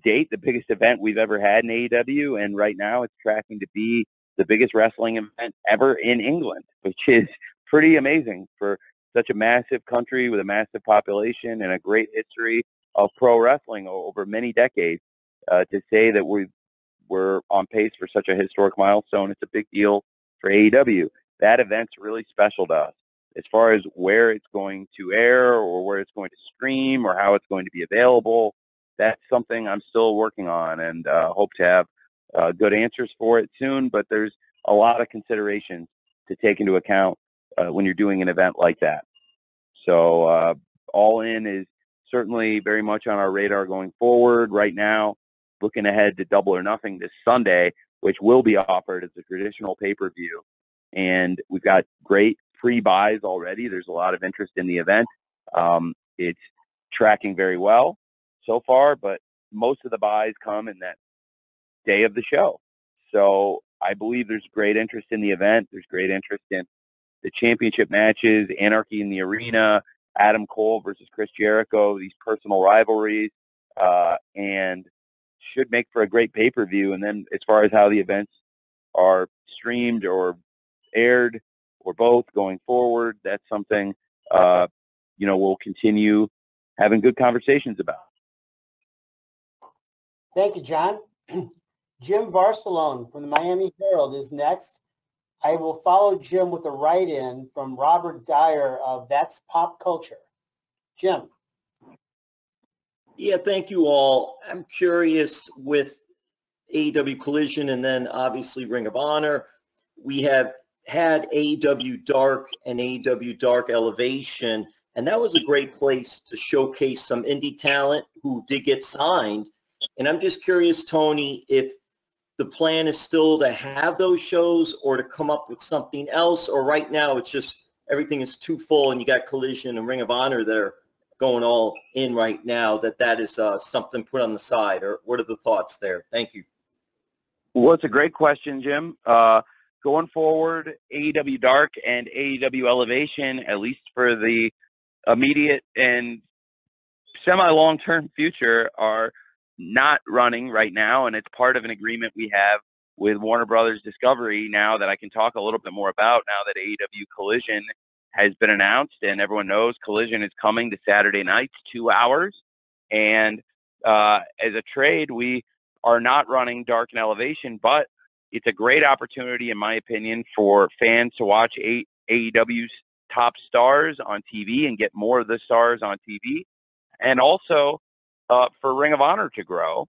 A: date, the biggest event we've ever had in AEW. And right now it's tracking to be the biggest wrestling event ever in England, which is pretty amazing for such a massive country with a massive population and a great history of pro wrestling over many decades. To say that we're on pace for such a historic milestone, it's a big deal for AEW. That event's really special to us. As far as where it's going to air or where it's going to stream or how it's going to be available, that's something I'm still working on and hope to have good answers for it soon. But there's a lot of considerations to take into account when you're doing an event like that. So All In is certainly very much on our radar going forward. Right now, looking ahead to Double or Nothing this Sunday, which will be offered as a traditional pay-per-view. And we've got great pre-buys already. There's a lot of interest in the event. It's tracking very well so far, but most of the buys come in that day of the show. So I believe there's great interest in the event. There's great interest in the championship matches, Anarchy in the Arena, Adam Cole versus Chris Jericho, these personal rivalries, and should make for a great pay-per-view. And then as far as how the events are streamed or aired or both going forward, that's something, we'll continue having good conversations about.
B: Thank you, John. Jim Barcelone from the Miami Herald is next. I will follow Jim with a write-in from Robert Dyer of That's Pop Culture. Jim.
R: Yeah, thank you all. I'm curious with AEW Collision and then obviously Ring of Honor. We have had AEW Dark and AEW Dark Elevation, and that was a great place to showcase some indie talent who did get signed. And I'm just curious, Tony, if the plan is still to have those shows or to come up with something else, or right now it's just everything is too full and you got Collision and Ring of Honor that are going all in right now, that is something put on the side, or what are the thoughts there? Thank you.
A: Well, it's a great question, Jim. Going forward, AEW Dark and AEW Elevation, at least for the immediate and semi-long-term future, are not running right now, and it's part of an agreement we have with Warner Brothers Discovery now that I can talk a little bit more about now that AEW Collision has been announced, and everyone knows Collision is coming to Saturday nights, 2 hours. And as a trade, we are not running Dark and Elevation, but it's a great opportunity, in my opinion, for fans to watch AEW's top stars on TV and get more of the stars on TV, and also for Ring of Honor to grow,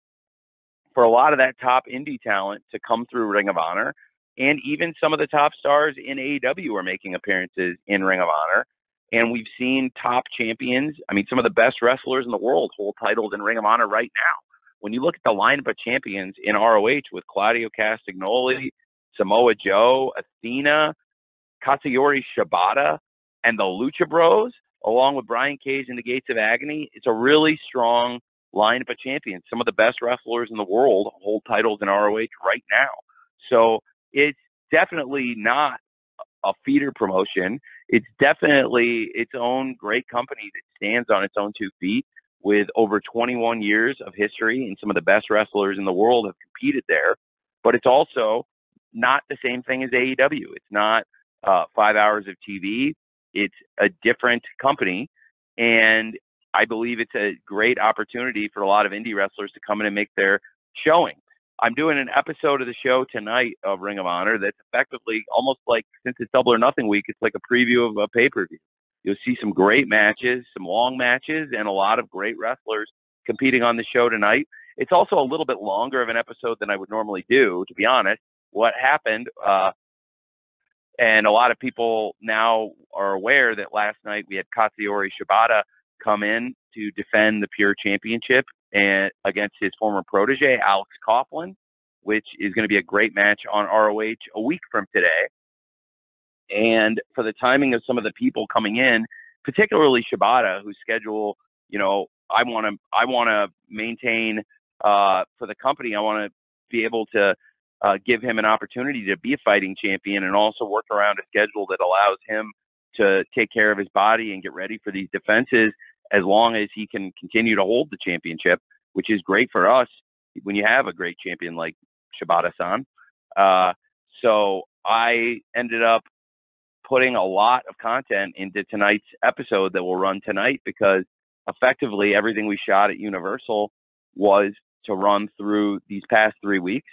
A: for a lot of that top indie talent to come through Ring of Honor, and even some of the top stars in AEW are making appearances in Ring of Honor. And we've seen top champions, some of the best wrestlers in the world hold titles in Ring of Honor right now. When you look at the lineup of champions in ROH with Claudio Castagnoli, Samoa Joe, Athena, Katsuyori Shibata, and the Lucha Bros, along with Brian Cage and the Gates of Agony, it's a really strong lineup of champions. Some of the best wrestlers in the world hold titles in ROH right now. So it's definitely not a feeder promotion. It's definitely its own great company that stands on its own 2 feet with over 21 years of history, and some of the best wrestlers in the world have competed there. But it's also not the same thing as AEW. It's not 5 hours of TV. It's a different company, and I believe it's a great opportunity for a lot of indie wrestlers to come in and make their showing. I'm doing an episode of the show tonight of Ring of Honor that's effectively almost like, since it's Double or Nothing week, it's like a preview of a pay-per-view. You'll see some great matches, some long matches, and a lot of great wrestlers competing on the show tonight. It's also a little bit longer of an episode than I would normally do, to be honest. What happened, and a lot of people now are aware that last night we had Katsuyori Shibata come in to defend the Pure Championship and against his former protege, Alex Coughlin, which is going to be a great match on ROH a week from today. And for the timing of some of the people coming in, particularly Shibata, whose schedule, you know, I want to maintain for the company. I want to be able to give him an opportunity to be a fighting champion and also work around a schedule that allows him to take care of his body and get ready for these defenses as long as he can continue to hold the championship, which is great for us when you have a great champion like Shibata-san. So I ended up putting a lot of content into tonight's episode that will run tonight, because effectively everything we shot at Universal was to run through these past 3 weeks.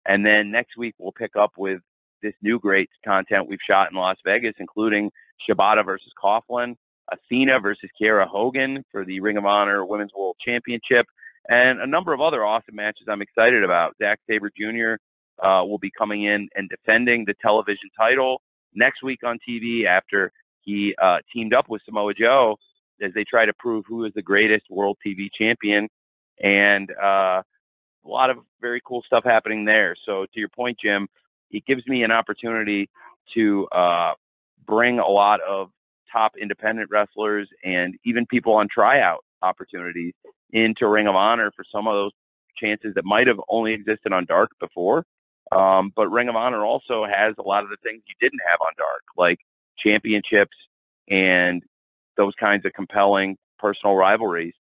A: And then next week we'll pick up with this new great content we've shot in Las Vegas, including Shibata versus Coughlin, Athena versus Kiera Hogan for the Ring of Honor Women's World Championship, and a number of other awesome matches I'm excited about. Zack Sabre Jr. Will be coming in and defending the television title next week on TV after he teamed up with Samoa Joe as they try to prove who is the greatest world TV champion. And a lot of very cool stuff happening there. So to your point, Jim, it gives me an opportunity to bring a lot of top independent wrestlers and even people on tryout opportunities into Ring of Honor for some of those chances that might have only existed on Dark before. But Ring of Honor also has a lot of the things you didn't have on Dark, like championships and those kinds of compelling personal rivalries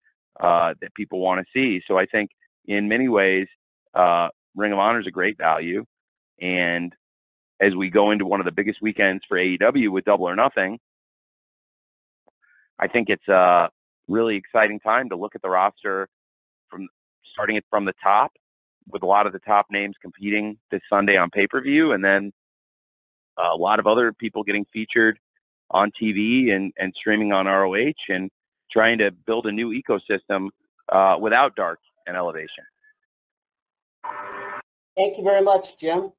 A: that people want to see. So I think in many ways, Ring of Honor is a great value. And as we go into one of the biggest weekends for AEW with Double or Nothing, I think it's a really exciting time to look at the roster from starting it from the top, with a lot of the top names competing this Sunday on pay-per-view, and then a lot of other people getting featured on TV and streaming on ROH, and trying to build a new ecosystem without Dark and Elevation.
B: Thank you very much, Jim.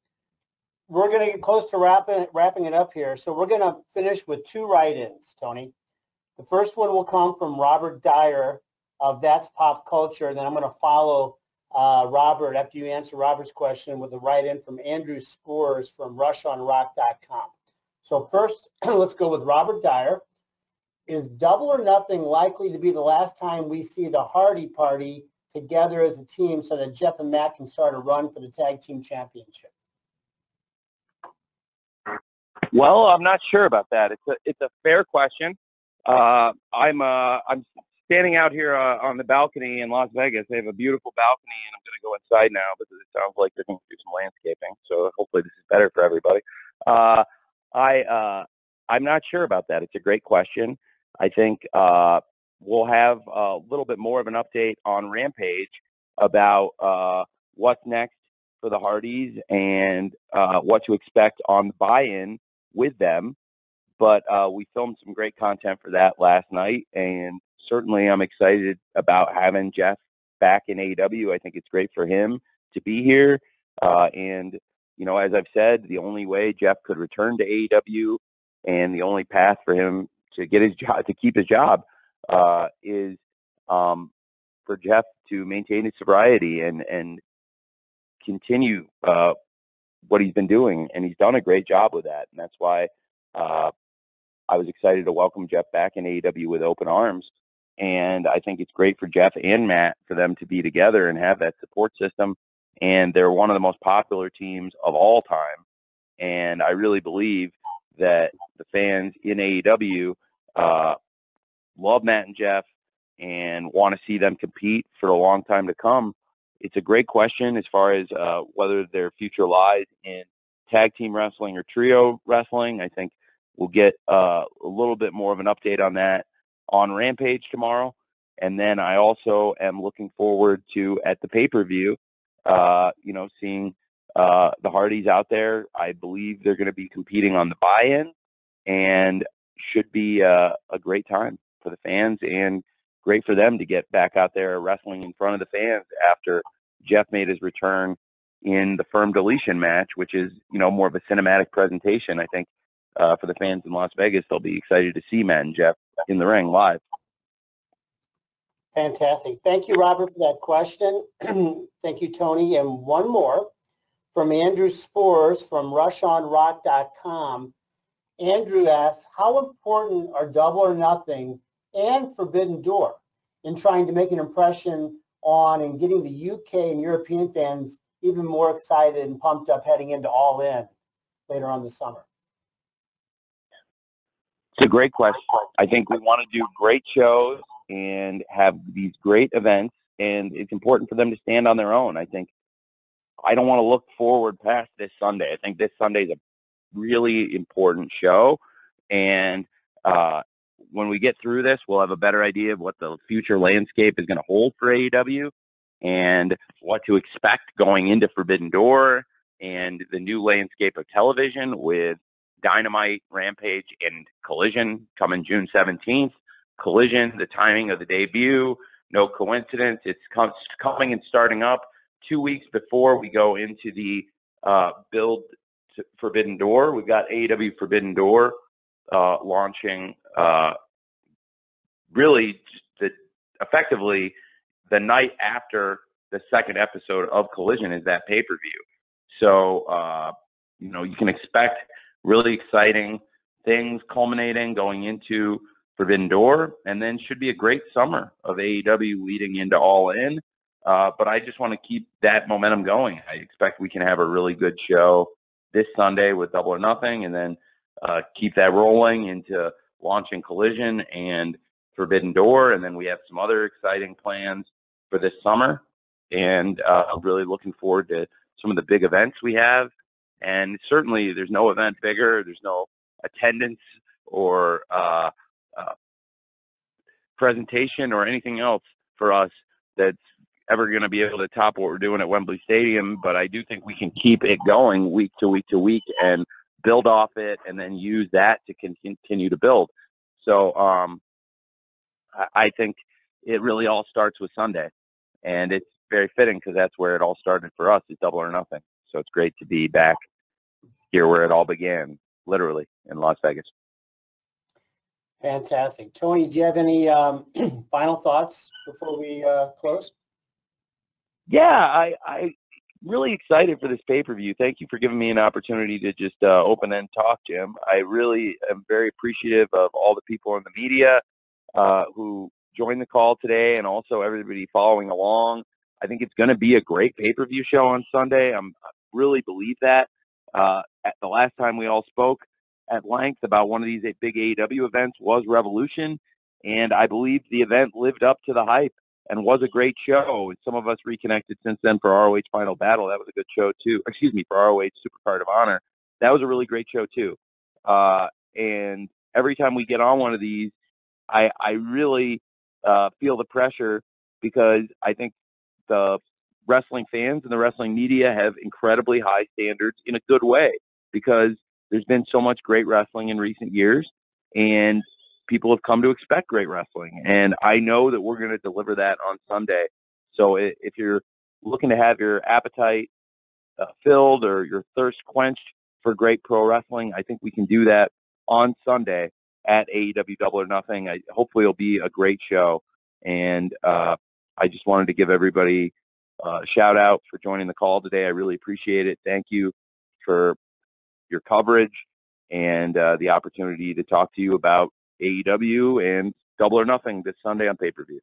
B: We're going to get close to wrapping it up here, so we're going to finish with 2 write-ins, Tony. The first one will come from Robert Dyer of That's Pop Culture, and then I'm going to follow Robert, after you answer Robert's question, with a write-in from Andrew Spores from rushonrock.com. So first, let's go with Robert Dyer. Is Double or Nothing likely to be the last time we see the Hardy Party together as a team so that Jeff and Matt can start a run for the Tag Team Championship?
A: Well, I'm not sure about that. It's a fair question. I'm standing out here on the balcony in Las Vegas. They have a beautiful balcony, and I'm going to go inside now because it sounds like they're going to do some landscaping. So hopefully this is better for everybody. I'm not sure about that. It's a great question. I think we'll have a little bit more of an update on Rampage about what's next for the Hardys and what to expect on the buy-in with them. But we filmed some great content for that last night, and certainly I'm excited about having Jeff back in AEW. I think it's great for him to be here. And, you know, as I've said, the only way Jeff could return to AEW and the only path for him to get his job, to keep his job, is for Jeff to maintain his sobriety and continue what he's been doing. And he's done a great job with that. And that's why I was excited to welcome Jeff back in AEW with open arms. And I think it's great for Jeff and Matt for them to be together and have that support system. And they're one of the most popular teams of all time. And I really believe that the fans in AEW love Matt and Jeff and want to see them compete for a long time to come. It's a great question as far as whether their future lies in tag team wrestling or trio wrestling. I think we'll get a little bit more of an update on that on Rampage tomorrow. And then I also am looking forward to, at the pay-per-view, seeing the Hardys out there. I believe they're going to be competing on the buy-in, and should be a great time for the fans and great for them to get back out there wrestling in front of the fans after Jeff made his return in the firm deletion match, which is, more of a cinematic presentation. I think for the fans in Las Vegas, they'll be excited to see Matt and Jeff in the ring live.
B: Fantastic. Thank you, Robert, for that question. Thank you, Tony. And one more from Andrew Spores from rushonrock.com. Andrew asks, how important are Double or Nothing and Forbidden Door in trying to make an impression on and getting the UK and European fans even more excited and pumped up heading into All In later on this summer?
A: It's a great question. I think we want to do great shows and have these great events, and it's important for them to stand on their own. I think I don't want to look forward past this Sunday. I think this Sunday is a really important show, and when we get through this, we'll have a better idea of what the future landscape is going to hold for AEW and what to expect going into Forbidden Door and the new landscape of television with Dynamite, Rampage, and Collision coming June 17th. Collision, the timing of the debut, no coincidence. It's coming and starting up 2 weeks before we go into the build to Forbidden Door. We've got AEW Forbidden Door launching really effectively the night after the second episode of Collision is that pay-per-view. So, you can expect really exciting things culminating going into Forbidden Door, and then should be a great summer of AEW leading into All In. But I just want to keep that momentum going. I expect we can have a really good show this Sunday with Double or Nothing, and then keep that rolling into launching Collision and Forbidden Door, and then we have some other exciting plans for this summer, and really looking forward to some of the big events we have. And certainly there's no event bigger, there's no attendance or presentation or anything else for us that's ever going to be able to top what we're doing at Wembley Stadium. But I do think we can keep it going week to week to week and build off it, and then use that to continue to build. So I think it really all starts with Sunday, and it's very fitting because that's where it all started for us, is Double or Nothing. So it's great to be back here where it all began, literally, in Las Vegas.
B: Fantastic. Tony, do you have any final thoughts before we close?
A: Yeah, I really excited for this pay-per-view. Thank you for giving me an opportunity to just open and talk, Jim. I really am very appreciative of all the people in the media who joined the call today, and also everybody following along. I think it's going to be a great pay-per-view show on Sunday. I really believe that. At the last time we all spoke at length about one of these big AEW events was Revolution, and I believe the event lived up to the hype and was a great show. Some of us reconnected since then for ROH Final Battle. That was a good show too. Excuse me, for ROH Supercard of Honor. That was a really great show too. And every time we get on one of these, I really feel the pressure, because I think the wrestling fans and the wrestling media have incredibly high standards in a good way, because there's been so much great wrestling in recent years, and people have come to expect great wrestling. And I know that we're going to deliver that on Sunday. So if you're looking to have your appetite filled or your thirst quenched for great pro wrestling, I think we can do that on Sunday at AEW Double or Nothing. Hopefully it'll be a great show. And I just wanted to give everybody a shout out for joining the call today. I really appreciate it. Thank you for your coverage and the opportunity to talk to you about AEW and Double or Nothing this Sunday on pay-per-view.